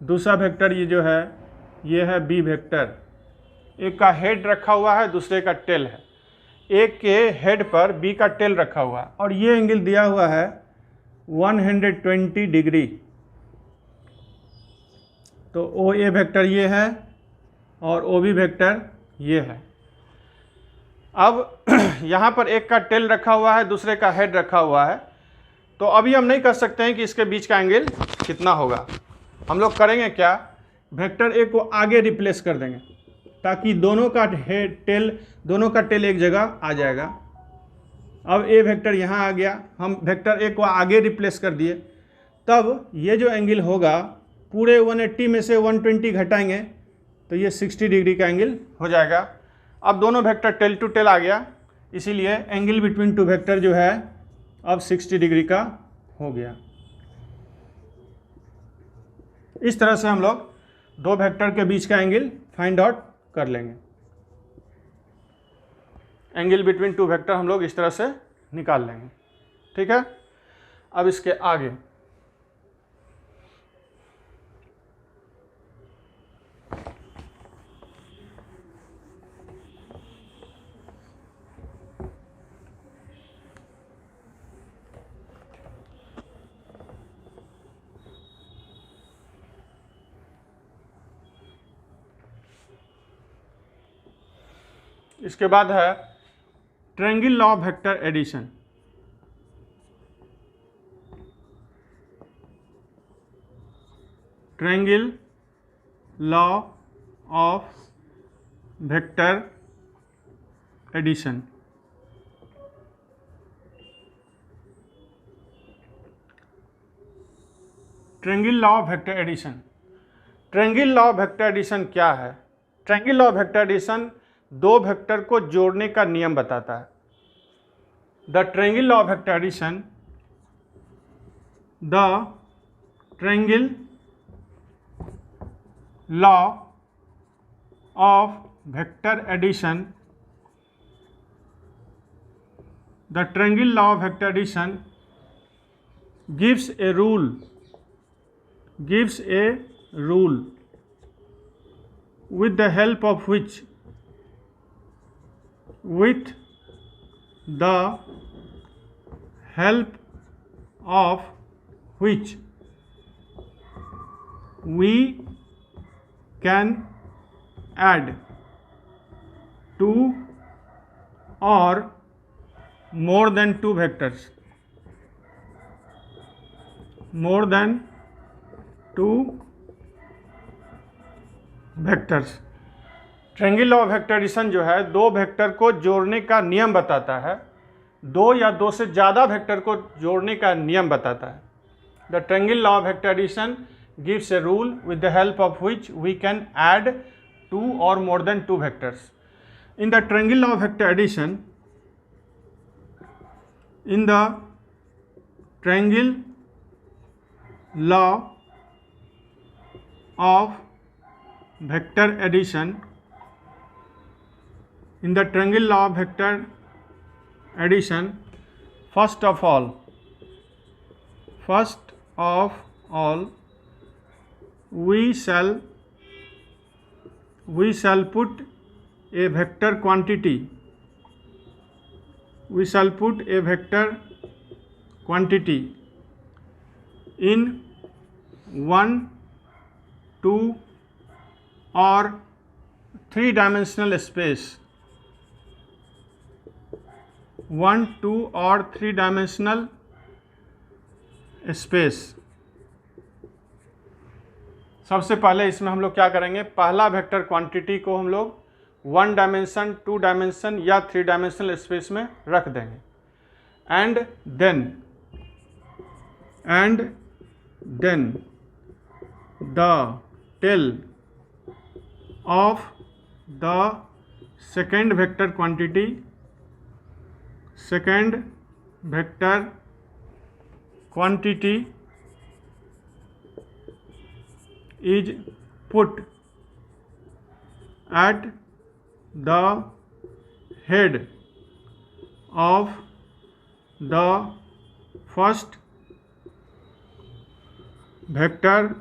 दूसरा वेक्टर ये जो है ये है B वेक्टर। एक का हेड रखा हुआ है, दूसरे का टेल है। एक के हेड पर B का टेल रखा हुआ है और ये एंगल दिया हुआ है 120 डिग्री। तो OA वेक्टर ये है और OB वेक्टर ये है। अब यहाँ पर एक का टेल रखा हुआ है, दूसरे का हेड रखा हुआ है, तो अभी हम नहीं कर सकते हैं कि इसके बीच का एंगल कितना होगा। हम लोग करेंगे क्या, वेक्टर ए को आगे रिप्लेस कर देंगे ताकि दोनों का टेल एक जगह आ जाएगा। अब ए वेक्टर यहाँ आ गया, हम वेक्टर ए को आगे रिप्लेस कर दिए, तब ये जो एंगल होगा पूरे 180 में से 120 घटाएंगे तो ये 60 डिग्री का एंगल हो जाएगा। अब दोनों वेक्टर टेल टू टेल आ गया, इसीलिए एंगल बिटवीन टू वेक्टर जो है अब 60 डिग्री का हो गया। इस तरह से हम लोग दो वेक्टर के बीच का एंगल फाइंड आउट कर लेंगे। एंगल बिटवीन टू वेक्टर हम लोग इस तरह से निकाल लेंगे, ठीक है। अब इसके आगे इसके बाद है triangle law of vector addition. Triangle law of vector addition. Triangle law of vector addition. Triangle law of vector addition क्या है? Triangle law of vector addition दो वेक्टर को जोड़ने का नियम बताता है। The triangle law of vector addition, the triangle law of vector addition, the triangle law of vector addition gives a rule with the help of which we can add two or more than two vectors, triangle law of vector addition जो है दो vector को जोड़ने का नियम बताता है, दो या दो से ज़्यादा वेक्टर को जोड़ने का नियम बताता है। The triangle law of vector addition gives a rule with the help of which we can add two और more than two vectors. In the triangle law of vector addition, in the triangle law of vector addition, in the triangle law of vector addition, first of all we shall put a vector quantity, in 1, 2 or 3 dimensional space, 1, 2 or 3 dimensional space। सबसे पहले इसमें हम लोग क्या करेंगे, पहला vector quantity को हम लोग 1 डायमेंशन, 2 डायमेंशन या 3 डायमेंशनल स्पेस में रख देंगे। And then the tail of the second vector quantity is put at the head of the first vector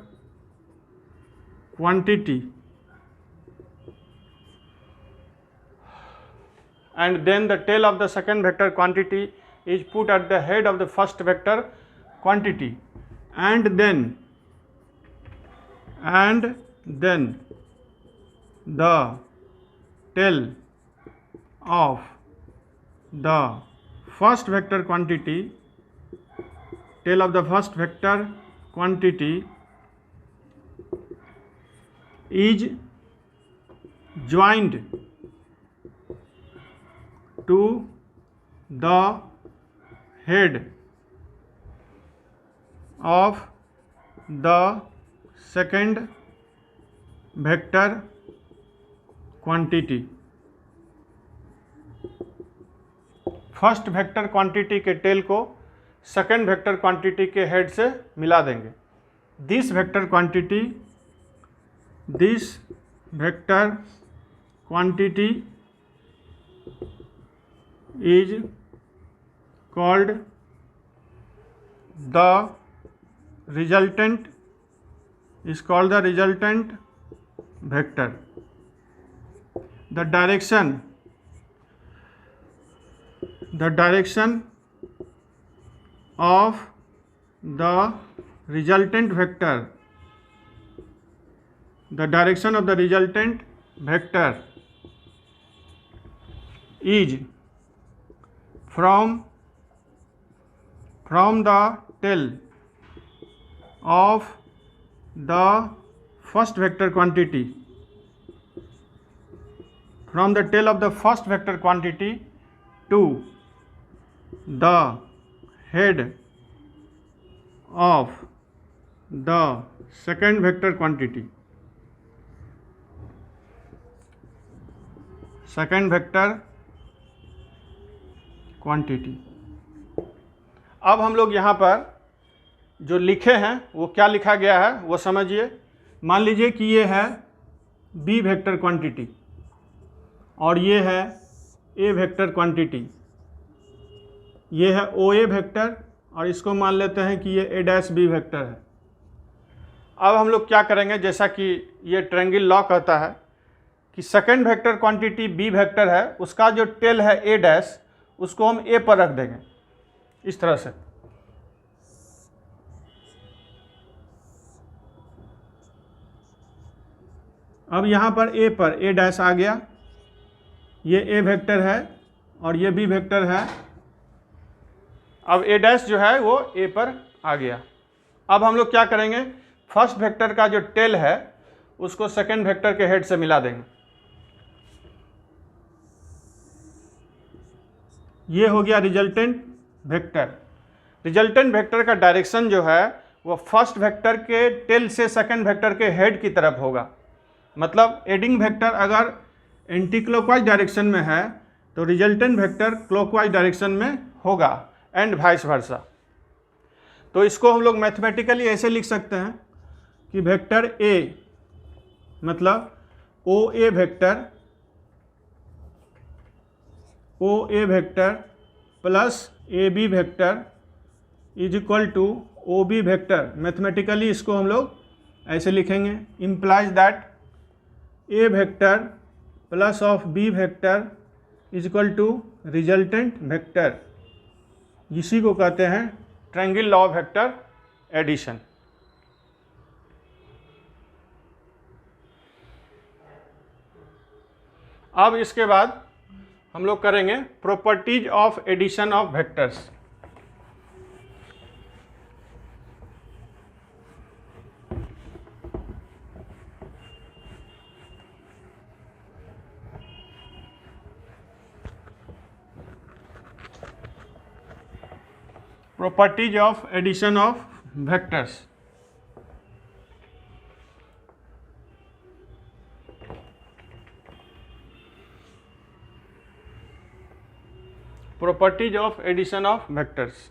quantity, and then the tail of the second vector quantity is put at the head of the first vector quantity, and then the tail of the first vector quantity, tail of the first vector quantity is joined to the head of the second vector quantity। First vector quantity के tell को second vector quantity के head से मिला देंगे। This vector quantity is called the resultant vector. The direction of the resultant vector is from the tail of the first vector quantity to the head of the second vector quantity। अब हम लोग यहाँ पर जो लिखे हैं वो क्या लिखा गया है वो समझिए। मान लीजिए कि ये है बी वेक्टर क्वांटिटी और ये है ए वेक्टर क्वांटिटी, ये है ओ ए वेक्टर और इसको मान लेते हैं कि ये ए डैश बी वेक्टर है। अब हम लोग क्या करेंगे, जैसा कि ये ट्रायंगल लॉ कहता है कि second vector quantity B vector है, उसका जो टेल है ए डैश उसको हम ए पर रख देंगे इस तरह से। अब यहाँ पर ए पर ए डैश आ गया, ये ए वेक्टर है और ये बी वेक्टर है। अब ए डैश जो है वो ए पर आ गया। अब हम लोग क्या करेंगे, फर्स्ट वेक्टर का जो टेल है उसको सेकंड वेक्टर के हेड से मिला देंगे। ये हो गया रिजल्टेंट वेक्टर। रिजल्टेंट वेक्टर का डायरेक्शन जो है वो फर्स्ट वेक्टर के टेल से सेकंड वेक्टर के हेड की तरफ होगा। मतलब एडिंग वेक्टर अगर एंटी क्लॉकवाइज डायरेक्शन में है तो रिजल्टेंट वेक्टर क्लॉकवाइज डायरेक्शन में होगा एंड वाइस वर्सा। तो इसको हम लोग मैथमेटिकली ऐसे लिख सकते हैं कि वेक्टर ए मतलब O A vector plus A B vector is equal to O B vector. Mathematically इसको हम लोग ऐसे लिखेंगे, implies that A vector plus of B vector is equal to resultant vector. इसी को कहते हैं triangle law of vector addition. अब इसके बाद हम लोग करेंगे properties of addition of vectors. Properties of addition of vectors। Properties of addition of vectors।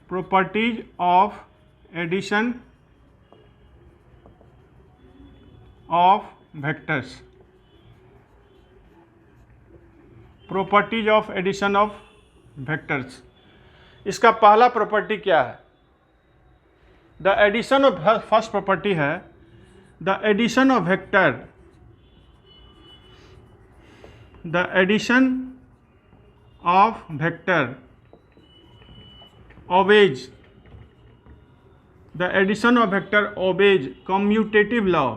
Properties of addition of vectors। Properties of addition of vectors. इसका पहला प्रॉपर्टी क्या है, the addition of, first property है the addition of vector, the addition of vector always the addition of vector obeys commutative law,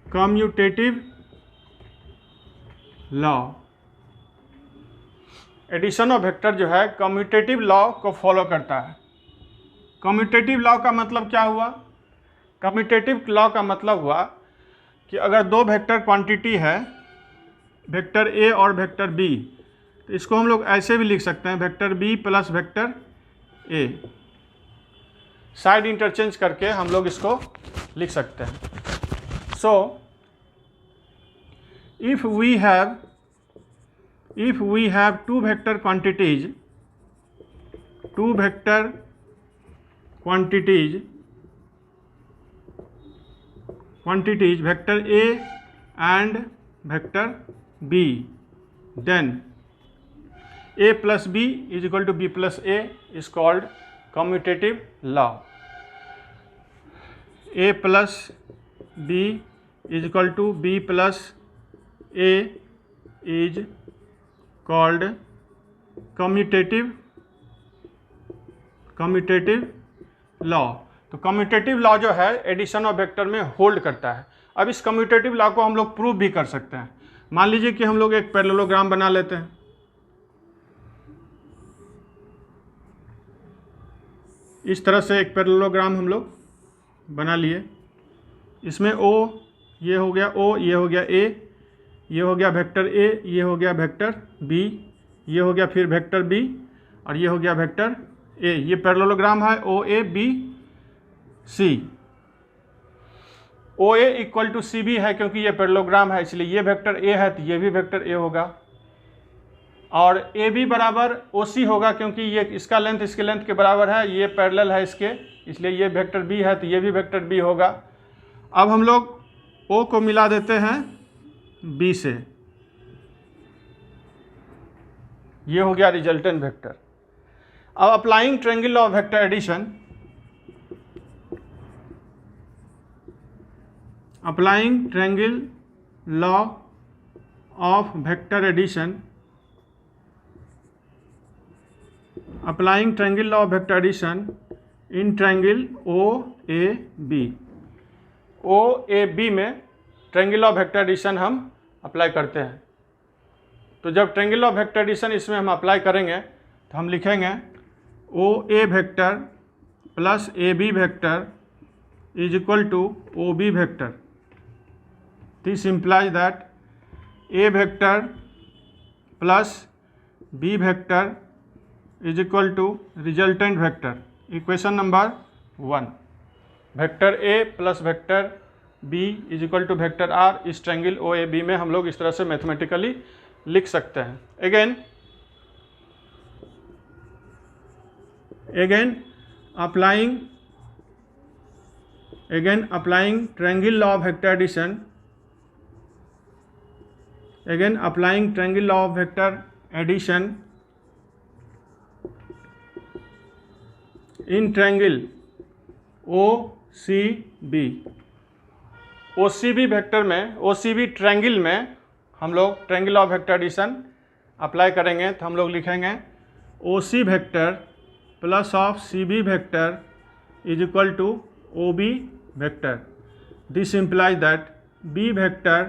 commutative law. Addition of vector जो है commutative law को follow करता है। कम्यूटेटिव लॉ का मतलब क्या हुआ? कम्यूटेटिव लॉ का मतलब हुआ कि अगर दो वेक्टर क्वांटिटी है, वेक्टर ए और वेक्टर बी, तो इसको हम लोग ऐसे भी लिख सकते हैं, vector B plus vector A. Side interchange करके हम लोग इसको लिख सकते हैं। So if we have two vector quantities, vector A and vector B, then A plus B is equal to B plus A is called commutative law. A plus B is equal to B plus A is called commutative law. तो commutative law जो है addition of vector में hold करता है। अब इस commutative law को हम लोग प्रूव भी कर सकते हैं। मान लीजिए कि हम लोग एक पैरेललोग्राम बना लेते हैं। इस तरह से एक पैरेललोग्राम हम लोग बना लिए। इसमें ओ ये हो गया ओ, ये हो गया ए, ये हो गया वेक्टर ए, ये हो गया वेक्टर बी, ये हो गया फिर वेक्टर बी और ये हो गया वेक्टर ए। ये पैरेललोग्राम है O A B C. O A equal to C B है क्योंकि ये पैरेललोग्राम है, इसलिए ये वेक्टर ए है तो ये भी वेक्टर ए होगा। और ए बी बराबर ओ सी होगा क्योंकि ये इसका लेंथ इसके लेंथ के बराबर है, ये पैरेलल है इसके, इसलिए ये वेक्टर बी है तो ये भी वेक्टर बी होगा। अब हम लोग ओ को मिला देते हैं बी से, ये हो गया रिजल्टेंट वेक्टर। अब applying triangle law of vector addition, applying triangle law of vector addition, applying triangle law of vector addition in triangle O A B. O A B में ट्रायंगल ऑफ वेक्टर एडिशन हम apply करते हैं। तो जब triangle of vector addition इसमें हम apply करेंगे तो हम लिखेंगे O A vector plus A B vector is equal to O B vector. This implies that A vector plus B vector is equal to resultant vector. Equation number 1, vector A plus vector B is equal to vector R. इस triangle O A B में हम लोग इस तरह से mathematically लिख सकते हैं। again applying triangle law of vector addition, again applying triangle law of vector addition in triangle OCB। OCB vector में, OCB ट्रायंगल में हम लोग triangle of vector addition apply करेंगे तो हम लोग लिखेंगे OC vector plus of CB vector is equal to OB vector. This implies that B vector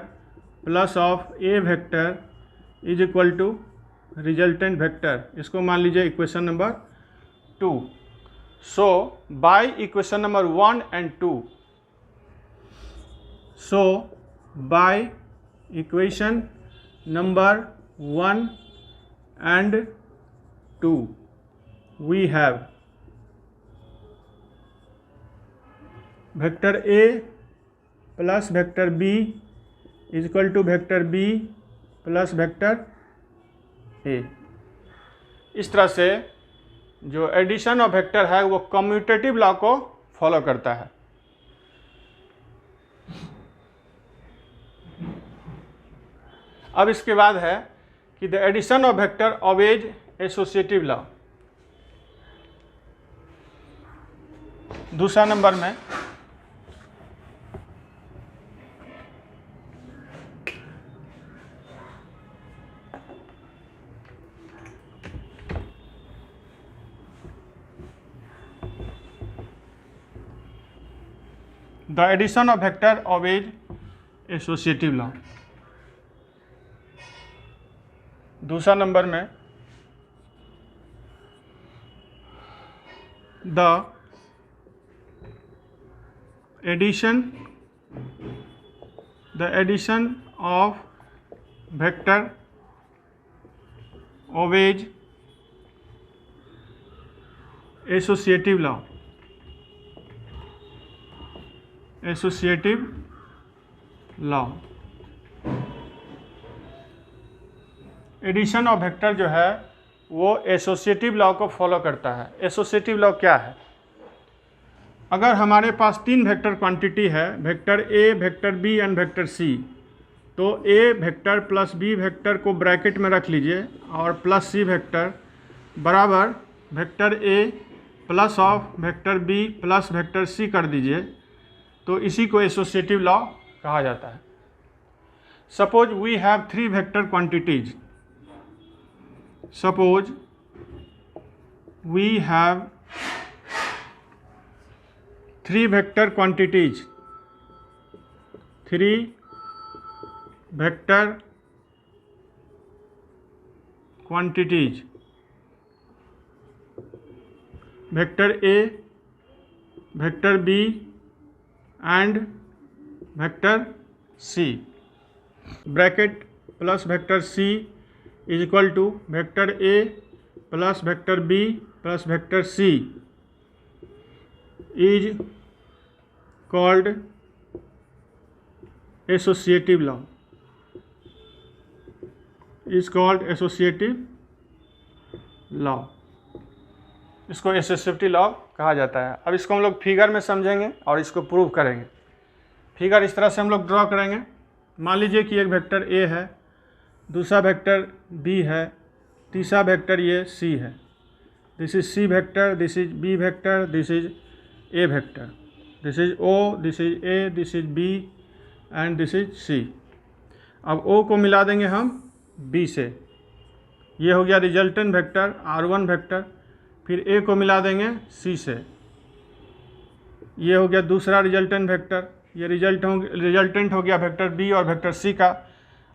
plus of A vector is equal to resultant vector. इसको मान लीजिए equation number 2। So by equation number 1 and 2, so by equation number 1 and 2 we have vector A plus vector B is equal to vector B plus vector A। इस तरह से जो addition of vector है वो commutative law को follow करता है। अब इसके बाद है कि the addition of vector obeys associative law. दूसरा नंबर में the addition of vector obeys associative law. दूसरा नंबर में the addition of vector obeys associative law. Addition of vector जो है वो एसोसिएटिव लॉ को फॉलो करता है। एसोसिएटिव लॉ क्या है? अगर हमारे पास तीन वेक्टर क्वांटिटी है, vector A, vector B and vector C, तो A vector plus B vector को ब्रैकेट में रख लीजिए और प्लस सी वेक्टर बराबर vector A plus of vector B plus vector C कर दीजिए, तो इसी को एसोसिएटिव लॉ कहा जाता है। Suppose we have three vector quantities. Suppose we have three vector quantities, three vector quantities, vector A, vector B and vector C. Bracket plus vector C is equal to vector A plus vector B plus vector C is called associative law, is called associative law. इसको associative law कहा जाता है। अब इसको हम लोग figure में समझेंगे और इसको प्रूव करेंगे। फिगर इस तरह से हम लोग ड्रॉ करेंगे। मान लीजिए कि एक वेक्टर ए है, दूसरा वेक्टर बी है, तीसरा वेक्टर ये सी है। This is C vector, this is B vector, this is A vector, this is O, this is A, this is B and this is C. अब O को मिला देंगे हम बी से, ये हो गया रिजल्टेंट वेक्टर R1 वेक्टर। फिर ए को मिला देंगे सी से, ये हो गया दूसरा रिजल्टेंट वेक्टर, ये रिजल्टेंट हो गया वेक्टर बी और वेक्टर सी का।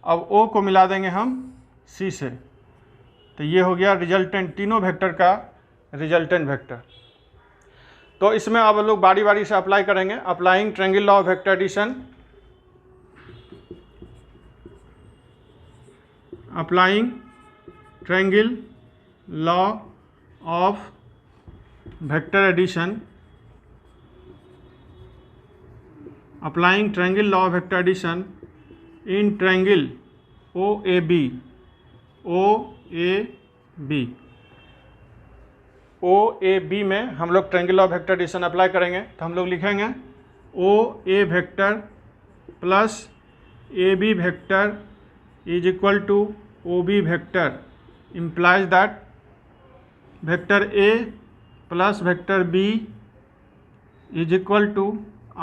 अब ओ को मिला देंगे हम सी से, तो ये हो गया रिजल्टेंट, तीनों वेक्टर का रिजल्टेंट वेक्टर। तो इसमें अब लोग बारी बारी से अप्लाई करेंगे। Applying triangle law of vector addition, applying triangle law of vector addition, applying triangle law of vector addition in triangle OAB, OAB में हम लोग triangle law of vector addition apply करेंगे। तो हम लोग लिखेंगे OA vector plus AB vector is equal to OB vector, implies that vector A plus vector B is equal to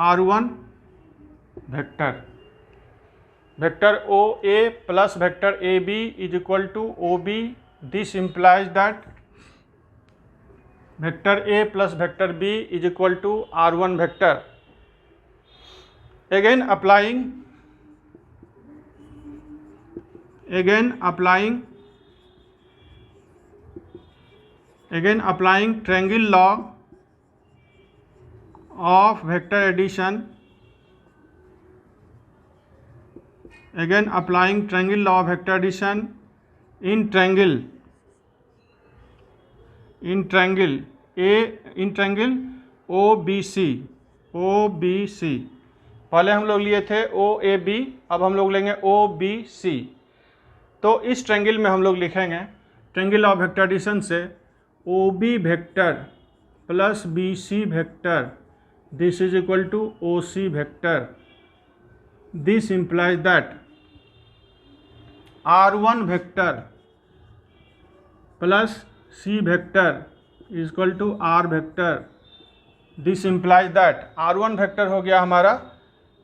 R1 vector. Vector O A plus vector A B is equal to O B, this implies that vector A plus vector B is equal to R1 vector. again applying triangle law of vector addition, again applying triangle law of vector addition in triangle OBC। पहले हम लोग लिए थे OAB, अब हम लोग लेंगे OBC। तो इस ट्रायंगल में हम लोग लिखेंगे ट्रायंगल ऑफ वेक्टर एडिशन से OB vector plus BC vector, this is equal to OC vector. This implies that R1 vector plus C vector is equal to R vector. This implies that R1 vector हो गया हमारा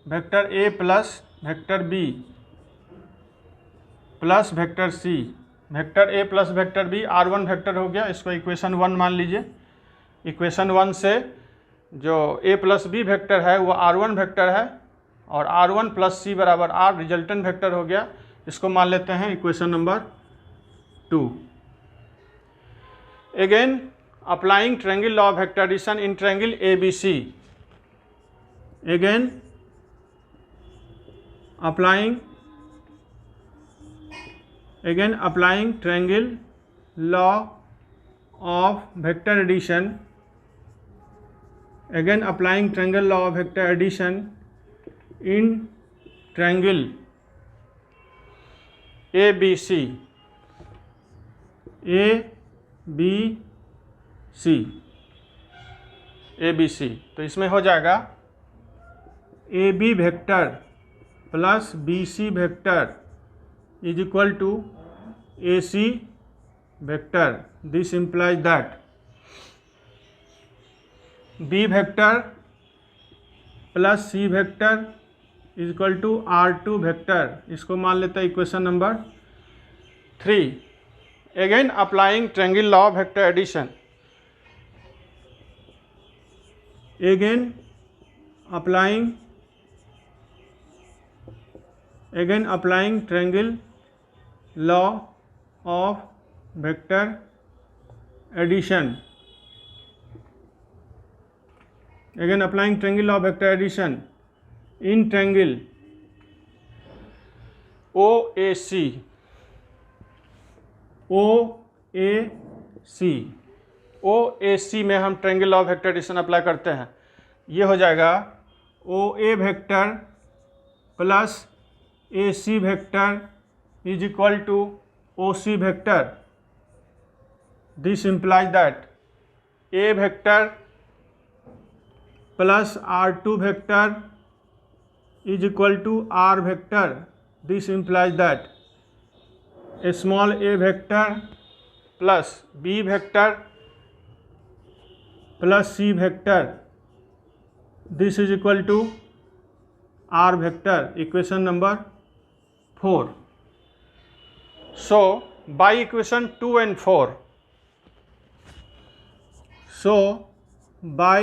vector A plus vector B plus vector C, vector A plus vector B R1 vector हो गया। इसको equation 1 मान लीजिए। Equation 1 से जो a प्लस बी वेक्टर है वो R1 वेक्टर है और R1 प्लस सी बराबर R रिजल्टेंट वेक्टर हो गया। इसको मान लेते हैं equation number 2। Again applying triangle law of vector addition in triangle ABC, again applying triangle law of vector addition, again applying triangle law of vector addition in triangle ABC, तो इसमें हो जाएगा AB vector plus BC vector is equal to AC vector. This implies that B vector plus C vector is equal to R2 vector. इसको मान लेते हैं equation number 3। Again applying triangle law of vector addition, again applying triangle law of vector addition, again applying triangle law of vector addition in triangle OAC, OAC में हम triangle law of vector addition apply करते हैं। ये हो जाएगा OA vector plus AC vector is equal to OC vector. This implies that A vector plus R2 vector is equal to R vector. This implies that small a vector plus B vector plus C vector, this is equal to R vector. Equation number 4। So by equation 2 and 4, so by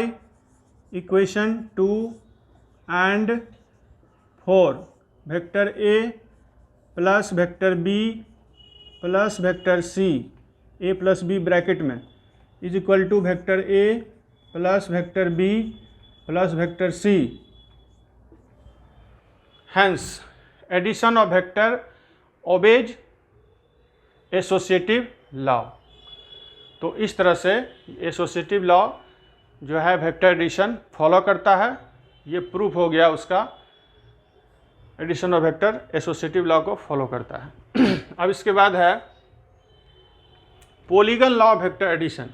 equation 2 and 4 vector A plus vector B plus vector C, A plus B bracket में is equal to vector A plus vector B plus vector C। Hence addition of vector obeys associative law. तो इस तरह से associative law जो है vector addition follow करता है। ये प्रूफ हो गया उसका, addition of vector associative law को फॉलो करता है। अब इसके बाद है polygon law of vector addition.